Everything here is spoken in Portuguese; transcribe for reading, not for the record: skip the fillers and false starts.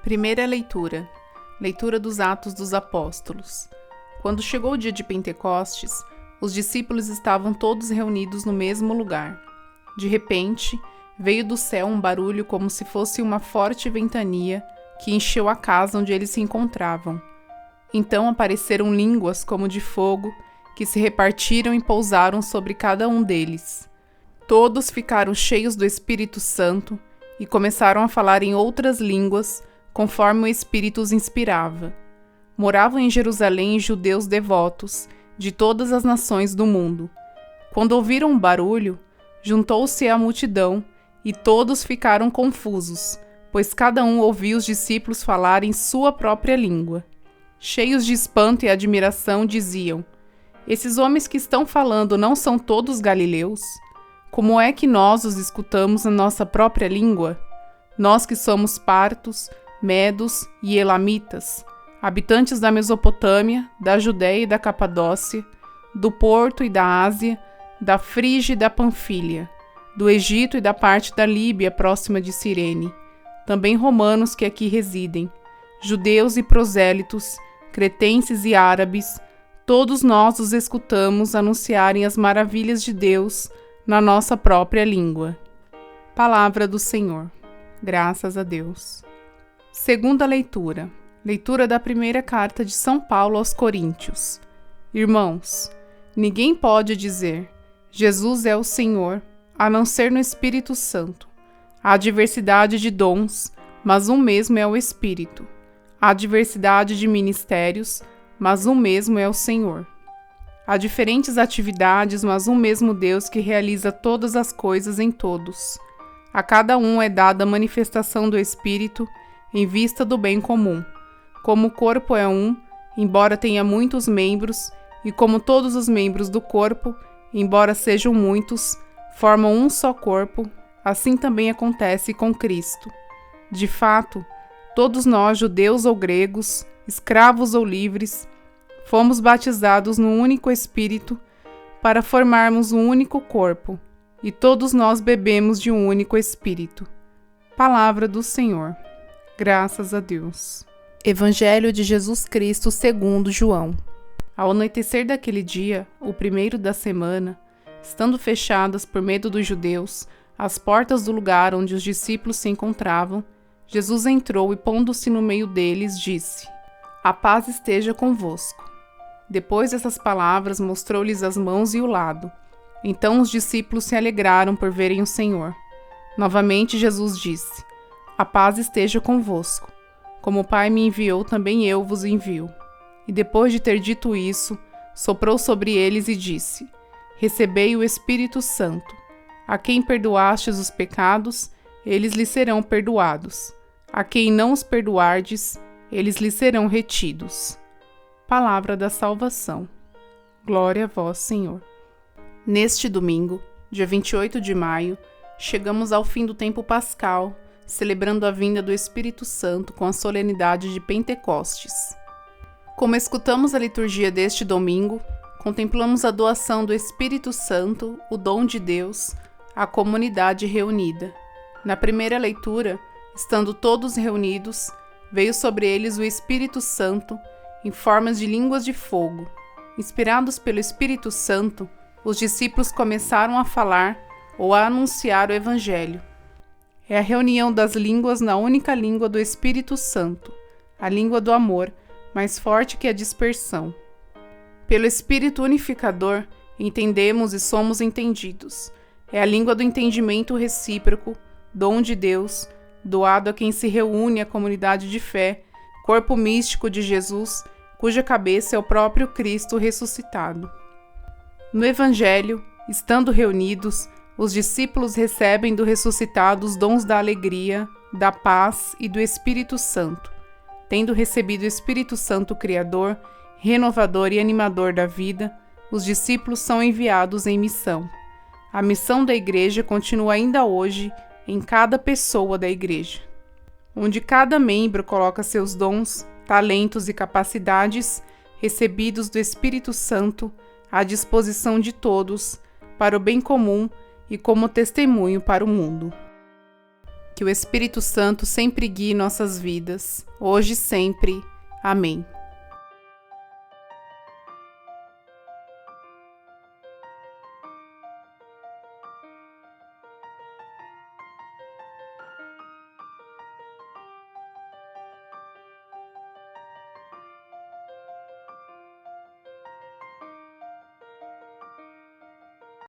Primeira leitura. Leitura dos Atos dos Apóstolos. Quando chegou o dia de Pentecostes, os discípulos estavam todos reunidos no mesmo lugar. De repente, veio do céu um barulho como se fosse uma forte ventania que encheu a casa onde eles se encontravam. Então apareceram línguas como de fogo, que se repartiram e pousaram sobre cada um deles. Todos ficaram cheios do Espírito Santo e começaram a falar em outras línguas, conforme o Espírito os inspirava. Moravam em Jerusalém judeus devotos, de todas as nações do mundo. Quando ouviram o barulho, juntou-se a multidão, e todos ficaram confusos, pois cada um ouvia os discípulos falar em sua própria língua. Cheios de espanto e admiração, diziam: "Esses homens que estão falando não são todos galileus? Como é que nós os escutamos na nossa própria língua? Nós que somos partos, medos e elamitas, habitantes da Mesopotâmia, da Judéia e da Capadócia, do Porto e da Ásia, da Frígia e da Panfilha, do Egito e da parte da Líbia próxima de Cirene, também romanos que aqui residem, judeus e prosélitos, cretenses e árabes, todos nós os escutamos anunciarem as maravilhas de Deus na nossa própria língua." Palavra do Senhor. Graças a Deus. Segunda leitura. Leitura da primeira carta de São Paulo aos Coríntios. Irmãos, ninguém pode dizer: Jesus é o Senhor, a não ser no Espírito Santo. Há diversidade de dons, mas um mesmo é o Espírito. Há diversidade de ministérios, mas um mesmo é o Senhor. Há diferentes atividades, mas um mesmo Deus que realiza todas as coisas em todos. A cada um é dada a manifestação do Espírito em vista do bem comum. Como o corpo é um, embora tenha muitos membros, e como todos os membros do corpo, embora sejam muitos, formam um só corpo, assim também acontece com Cristo. De fato, todos nós, judeus ou gregos, escravos ou livres, fomos batizados num único Espírito para formarmos um único corpo, e todos nós bebemos de um único Espírito. Palavra do Senhor. Graças a Deus. Evangelho de Jesus Cristo segundo João. Ao anoitecer daquele dia, o primeiro da semana, estando fechadas por medo dos judeus as portas do lugar onde os discípulos se encontravam, Jesus entrou e, pondo-se no meio deles, disse: "A paz esteja convosco." Depois dessas palavras, mostrou-lhes as mãos e o lado. Então os discípulos se alegraram por verem o Senhor. Novamente Jesus disse: "A paz esteja convosco. Como o Pai me enviou, também eu vos envio." E depois de ter dito isso, soprou sobre eles e disse: "Recebei o Espírito Santo. A quem perdoastes os pecados, eles lhes serão perdoados. A quem não os perdoardes, eles lhes serão retidos." Palavra da salvação. Glória a vós, Senhor. Neste domingo, dia 28 de maio, chegamos ao fim do tempo pascal, celebrando a vinda do Espírito Santo com a solenidade de Pentecostes. Como escutamos a liturgia deste domingo, contemplamos a doação do Espírito Santo, o dom de Deus, à comunidade reunida. Na primeira leitura, estando todos reunidos, veio sobre eles o Espírito Santo em formas de línguas de fogo. Inspirados pelo Espírito Santo, os discípulos começaram a falar ou a anunciar o Evangelho. É a reunião das línguas na única língua do Espírito Santo, a língua do amor, mais forte que a dispersão. Pelo Espírito unificador, entendemos e somos entendidos. É a língua do entendimento recíproco, dom de Deus, doado a quem se reúne à comunidade de fé, corpo místico de Jesus, cuja cabeça é o próprio Cristo ressuscitado. No Evangelho, estando reunidos, os discípulos recebem do ressuscitado os dons da alegria, da paz e do Espírito Santo. Tendo recebido o Espírito Santo Criador, renovador e animador da vida, os discípulos são enviados em missão. A missão da Igreja continua ainda hoje em cada pessoa da Igreja, onde cada membro coloca seus dons, talentos e capacidades recebidos do Espírito Santo à disposição de todos para o bem comum e como testemunho para o mundo. Que o Espírito Santo sempre guie nossas vidas, hoje e sempre. Amém.